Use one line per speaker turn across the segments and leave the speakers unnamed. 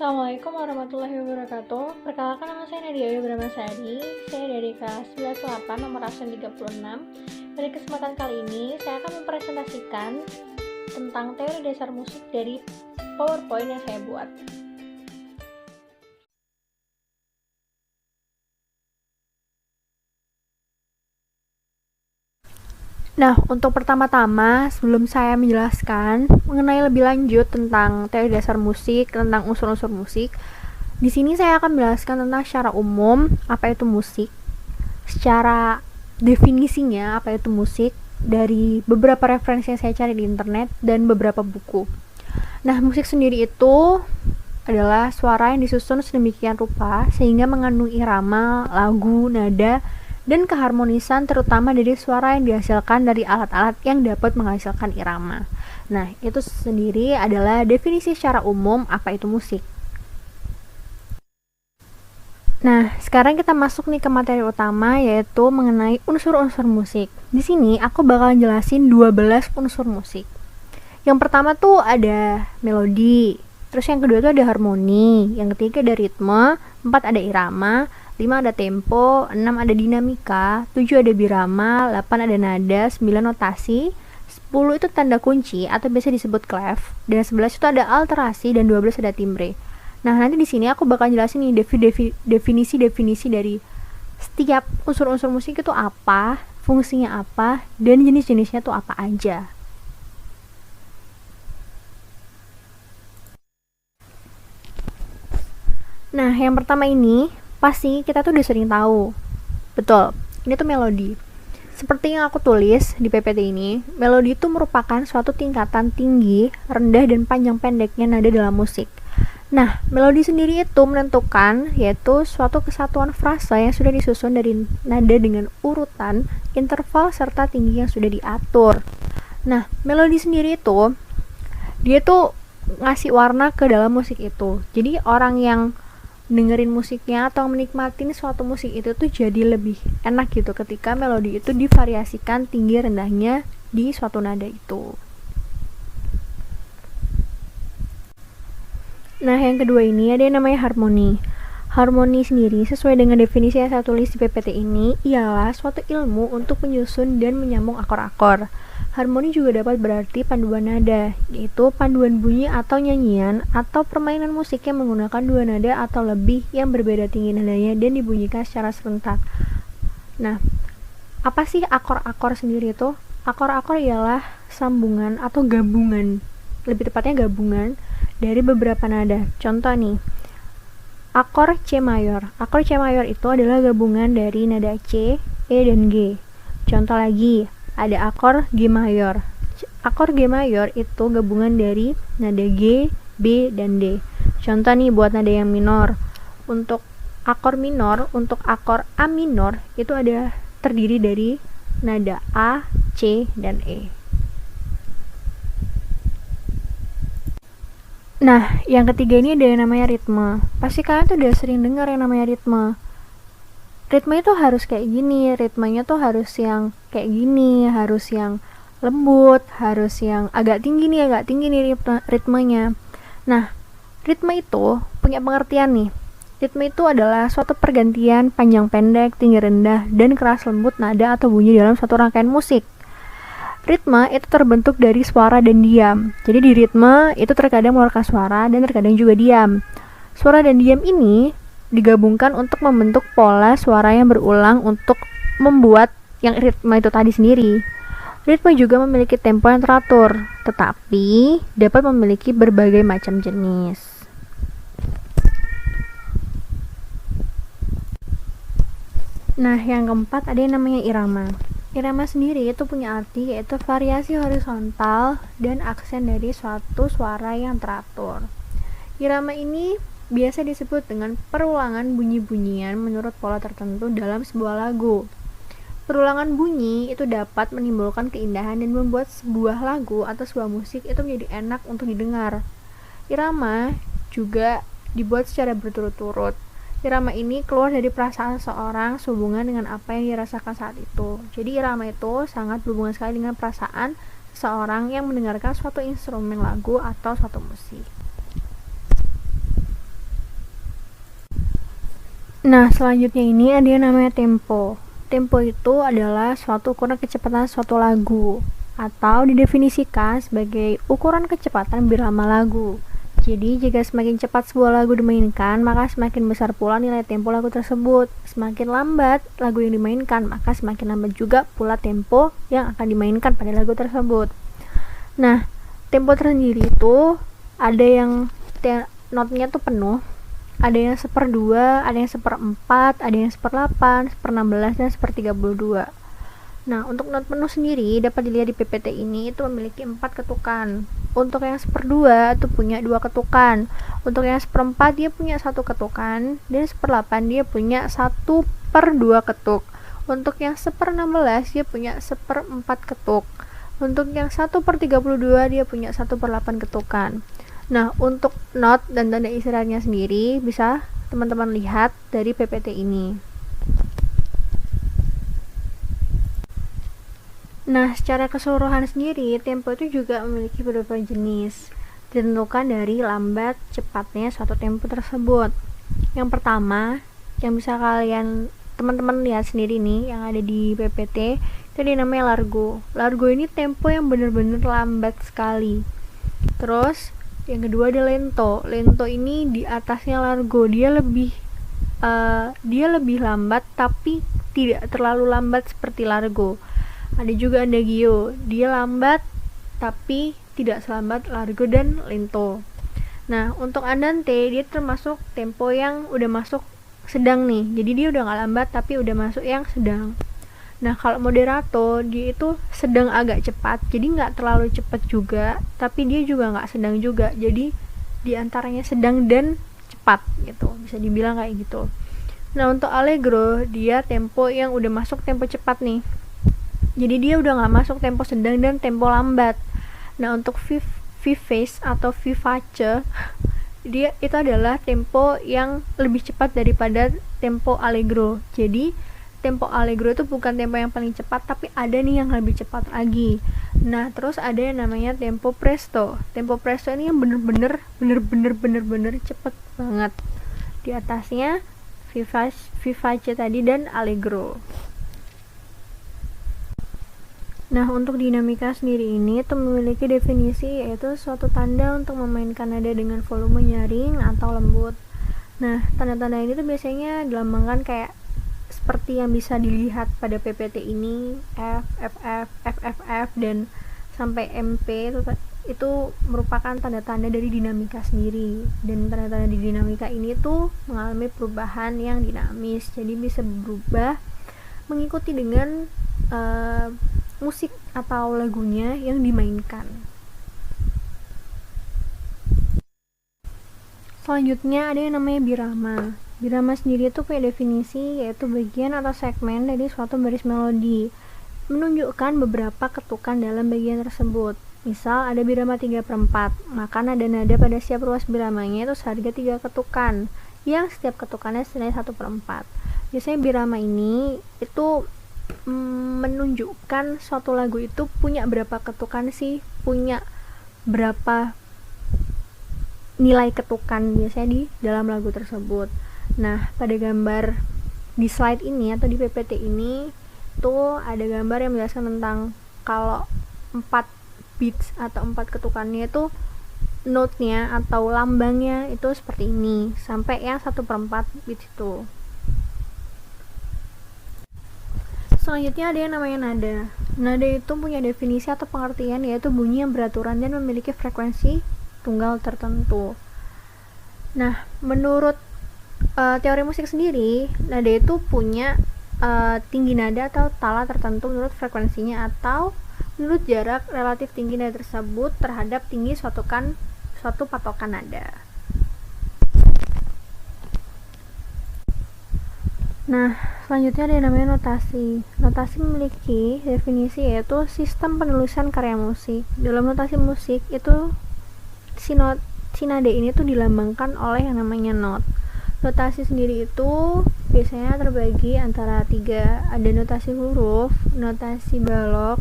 Assalamualaikum warahmatullahi wabarakatuh. Perkenalkan, nama saya Nadia Ayu Bramasari. Saya dari kelas 98 nomor absen 36. Pada kesempatan kali ini saya akan mempresentasikan tentang teori dasar musik dari PowerPoint yang saya buat. Nah, untuk pertama-tama, sebelum saya menjelaskan mengenai lebih lanjut tentang teori dasar musik, tentang unsur-unsur musik, di sini saya akan menjelaskan tentang secara umum apa itu musik, secara definisinya apa itu musik, dari beberapa referensi yang saya cari di internet dan beberapa buku. Nah, musik sendiri itu adalah suara yang disusun sedemikian rupa sehingga mengandung irama, lagu, nada, dan keharmonisan terutama dari suara yang dihasilkan dari alat-alat yang dapat menghasilkan irama. Nah, itu sendiri adalah definisi secara umum apa itu musik. Nah, sekarang kita masuk nih ke materi utama, yaitu mengenai unsur-unsur musik. Di sini aku bakal jelasin 12 unsur musik. Yang pertama tuh ada melodi, terus yang kedua tuh ada harmoni, yang ketiga ada ritme, 4 ada irama, 5 ada tempo, 6 ada dinamika, 7 ada birama, 8 ada nada, 9 notasi, 10 itu tanda kunci atau biasa disebut clef, dan 11 itu ada alterasi dan 12 ada timbre. Nah, nanti di sini aku bakal jelasin nih definisi-definisi dari setiap unsur-unsur musik itu apa, fungsinya apa, dan jenis-jenisnya tuh apa aja. Nah, yang pertama ini pasti kita tuh udah sering tahu. Betul, ini tuh melodi. Seperti yang aku tulis di PPT ini, melodi itu merupakan suatu tingkatan tinggi, rendah, dan panjang pendeknya nada dalam musik. Nah, melodi sendiri itu menentukan yaitu suatu kesatuan frasa yang sudah disusun dari nada dengan urutan, interval, serta tinggi yang sudah diatur. Nah, melodi sendiri itu dia tuh ngasih warna ke dalam musik itu. Jadi orang yang dengerin musiknya atau menikmatin suatu musik itu tuh jadi lebih enak gitu ketika melodi itu divariasikan tinggi rendahnya di suatu nada itu. Nah, yang kedua ini ada yang namanya harmoni. Harmoni sendiri sesuai dengan definisi yang saya tulis di PPT ini ialah suatu ilmu untuk menyusun dan menyambung akor-akor. Harmoni juga dapat berarti panduan nada, yaitu panduan bunyi atau nyanyian atau permainan musik yang menggunakan dua nada atau lebih yang berbeda tinggi nadanya dan dibunyikan secara serentak. Nah, apa sih akor-akor sendiri itu? Akor-akor ialah sambungan atau gabungan, lebih tepatnya gabungan dari beberapa nada. Contoh nih, akor C mayor. Akor C mayor itu adalah gabungan dari nada C, E, dan G. Contoh lagi, ada akor G mayor. Akor G mayor itu gabungan dari nada G, B, dan D. Contoh nih buat nada yang minor. Untuk akor minor, untuk akor A minor itu ada terdiri dari nada A, C, dan E. Nah, yang ketiga ini ada yang namanya ritme. Pasti kalian tuh udah sering dengar yang namanya ritme. Ritme itu harus kayak gini, ritmenya tuh harus yang kayak gini, harus yang lembut, harus yang agak tinggi nih ritmenya. Nah, ritme itu punya pengertian nih. Ritme itu adalah suatu pergantian panjang pendek, tinggi rendah, dan keras lembut nada atau bunyi dalam suatu rangkaian musik. Ritme itu terbentuk dari suara dan diam. Jadi di ritme itu terkadang mengeluarkan suara dan terkadang juga diam. Suara dan diam ini digabungkan untuk membentuk pola suara yang berulang untuk membuat yang ritme itu tadi sendiri. Ritme juga memiliki tempo yang teratur, tetapi dapat memiliki berbagai macam jenis. Nah, yang keempat ada yang namanya irama. Irama sendiri itu punya arti yaitu variasi horizontal dan aksen dari suatu suara yang teratur. Irama ini biasa disebut dengan perulangan bunyi-bunyian menurut pola tertentu dalam sebuah lagu. Perulangan bunyi itu dapat menimbulkan keindahan dan membuat sebuah lagu atau sebuah musik itu menjadi enak untuk didengar. Irama juga dibuat secara berturut-turut. Irama ini keluar dari perasaan seorang sehubungan dengan apa yang dirasakan saat itu. Jadi irama itu sangat berhubungan sekali dengan perasaan seseorang yang mendengarkan suatu instrumen lagu atau suatu musik. Nah, selanjutnya ini ada yang namanya tempo. Tempo itu adalah suatu ukuran kecepatan suatu lagu atau didefinisikan sebagai ukuran kecepatan birama lagu. Jadi, jika semakin cepat sebuah lagu dimainkan, maka semakin besar pula nilai tempo lagu tersebut. Semakin lambat lagu yang dimainkan, maka semakin lambat juga pula tempo yang akan dimainkan pada lagu tersebut. Nah, tempo tersendiri itu ada yang notnya tuh penuh, ada yang 1/2, ada yang 1/4, ada yang 1/8, 1/16, dan 1/32. Nah, untuk not penuh sendiri dapat dilihat di PPT ini itu memiliki 4 ketukan. Untuk yang 1/2 itu punya 2 ketukan. Untuk yang 1/4 dia punya 1 ketukan, dan 1/8 dia punya 1/2 ketuk. Untuk yang 1/16 dia punya 1/4 ketuk. Untuk yang 1/32 dia punya 1/8 ketukan. Nah, untuk not dan tanda istirahatnya sendiri bisa teman-teman lihat dari PPT ini. Nah, secara keseluruhan sendiri, tempo itu juga memiliki beberapa jenis, ditentukan dari lambat cepatnya suatu tempo tersebut. Yang pertama, yang bisa teman-teman lihat sendiri nih, yang ada di PPT, itu dinamanya largo. Largo ini tempo yang benar-benar lambat sekali. Terus, yang kedua ada lento. Lento ini di atasnya largo, dia lebih lambat tapi tidak terlalu lambat seperti largo. Ada juga adagio, dia lambat tapi tidak selambat largo dan lento. Nah, untuk andante dia termasuk tempo yang udah masuk sedang nih, jadi dia udah gak lambat tapi udah masuk yang sedang. Nah, kalau moderato dia itu sedang agak cepat, jadi gak terlalu cepat juga, tapi dia juga gak sedang juga, jadi diantaranya sedang dan cepat gitu, bisa dibilang kayak gitu. Nah, untuk allegro dia tempo yang udah masuk tempo cepat nih, jadi dia udah gak masuk tempo sedang dan tempo lambat. Nah, untuk vivace atau vivace dia itu adalah tempo yang lebih cepat daripada tempo allegro. Jadi tempo allegro itu bukan tempo yang paling cepat, tapi ada nih yang lebih cepat lagi. Nah, terus ada yang namanya tempo presto. Tempo presto ini yang bener-bener cepet banget. Di atasnya vivace tadi dan allegro. Nah, untuk dinamika sendiri ini itu memiliki definisi, yaitu suatu tanda untuk memainkan nada dengan volume nyaring atau lembut. Nah, tanda-tanda ini tuh biasanya dilambangkan kayak seperti yang bisa dilihat pada PPT ini, F, FF, FFF, dan sampai MP itu merupakan tanda-tanda dari dinamika sendiri. Dan tanda-tanda di dinamika ini tuh mengalami perubahan yang dinamis, jadi bisa berubah mengikuti dengan musik atau lagunya yang dimainkan. Selanjutnya ada yang namanya birama. Birama sendiri itu punya definisi, yaitu bagian atau segmen dari suatu baris melodi, menunjukkan beberapa ketukan dalam bagian tersebut. Misal ada birama 3/4, maka nada-nada pada setiap ruas biramanya itu seharga 3 ketukan, yang setiap ketukannya senilai 1/4. Biasanya birama ini itu menunjukkan suatu lagu itu punya berapa ketukan sih, punya berapa nilai ketukan biasanya di dalam lagu tersebut. Nah, pada gambar di slide ini atau di PPT ini tuh ada gambar yang menjelaskan tentang kalau 4 beats atau 4 ketukannya itu note-nya atau lambangnya itu seperti ini sampai yang 1/4 beats itu. Selanjutnya ada yang namanya nada. Nada itu punya definisi atau pengertian, yaitu bunyi yang beraturan dan memiliki frekuensi tunggal tertentu. Nah, menurut teori musik sendiri, nada itu punya tinggi nada atau tala tertentu menurut frekuensinya atau menurut jarak relatif tinggi nada tersebut terhadap tinggi suatu patokan nada. Nah, selanjutnya ada yang namanya notasi. Notasi memiliki definisi, yaitu sistem penulisan karya musik. Dalam notasi musik itu si nada ini tuh dilambangkan oleh yang namanya not. Notasi sendiri itu biasanya terbagi antara 3, ada notasi huruf, notasi balok,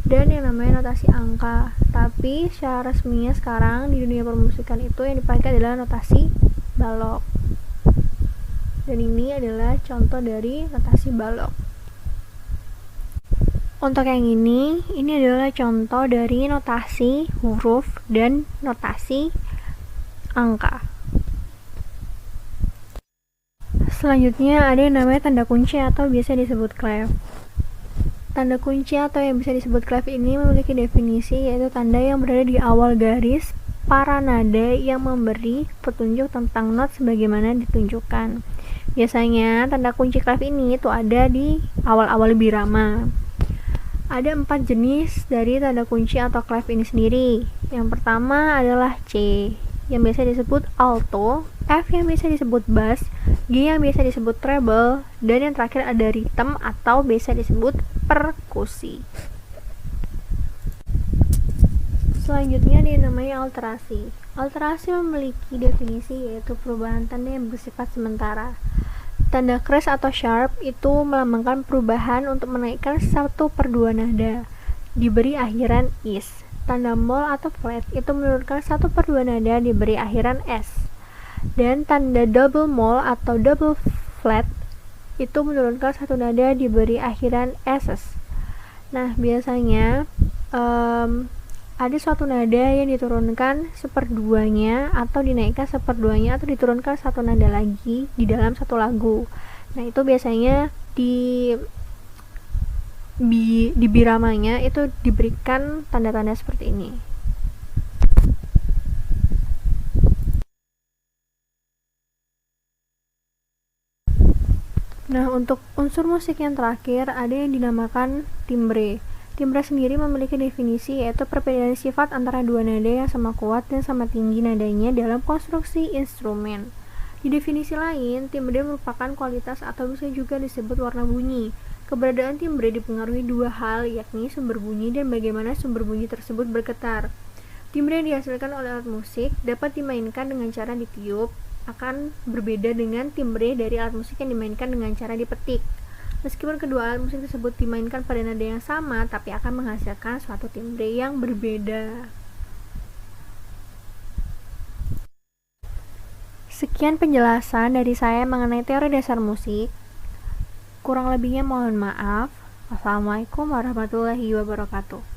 dan yang namanya notasi angka. Tapi secara resminya sekarang di dunia permusikan itu yang dipakai adalah notasi balok. Dan ini adalah contoh dari notasi balok. Untuk yang ini adalah contoh dari notasi huruf dan notasi angka. Selanjutnya ada yang namanya tanda kunci atau biasa disebut clef. Tanda kunci atau yang bisa disebut clef ini memiliki definisi, yaitu tanda yang berada di awal garis para nada yang memberi petunjuk tentang not sebagaimana ditunjukkan. Biasanya tanda kunci clef ini itu ada di awal-awal birama. Ada 4 jenis dari tanda kunci atau clef ini sendiri. Yang pertama adalah C, yang biasa disebut alto, F yang biasa disebut bass, G yang biasa disebut treble, dan yang terakhir ada rhythm atau biasa disebut perkusi. Selanjutnya ada yang namanya alterasi. Alterasi memiliki definisi, yaitu perubahan tanda yang bersifat sementara. Tanda crash atau sharp itu melambangkan perubahan untuk menaikkan 1/2 nada, diberi akhiran is. Tanda mol atau flat itu menurunkan 1/2 nada, diberi akhiran s. Dan tanda double mol atau double flat itu menurunkan 1 nada, diberi akhiran ss. Nah, biasanya ada suatu nada yang diturunkan 1/2-nya atau dinaikkan 1/2-nya atau diturunkan 1 nada lagi di dalam satu lagu. Nah, itu biasanya di biramanya itu diberikan tanda-tanda seperti ini. Nah, untuk unsur musik yang terakhir ada yang dinamakan timbre. Timbre sendiri memiliki definisi, yaitu perbedaan sifat antara dua nada yang sama kuat dan sama tinggi nadanya dalam konstruksi instrumen. Di definisi lain, timbre merupakan kualitas atau bisa juga disebut warna bunyi. Keberadaan timbre dipengaruhi 2 hal, yakni sumber bunyi dan bagaimana sumber bunyi tersebut bergetar. Timbre yang dihasilkan oleh alat musik dapat dimainkan dengan cara ditiup, akan berbeda dengan timbre dari alat musik yang dimainkan dengan cara dipetik. Meskipun kedua alat musik tersebut dimainkan pada nada yang sama, tapi akan menghasilkan suatu timbre yang berbeda. Sekian penjelasan dari saya mengenai teori dasar musik. Kurang lebihnya mohon maaf. Wassalamualaikum warahmatullahi wabarakatuh.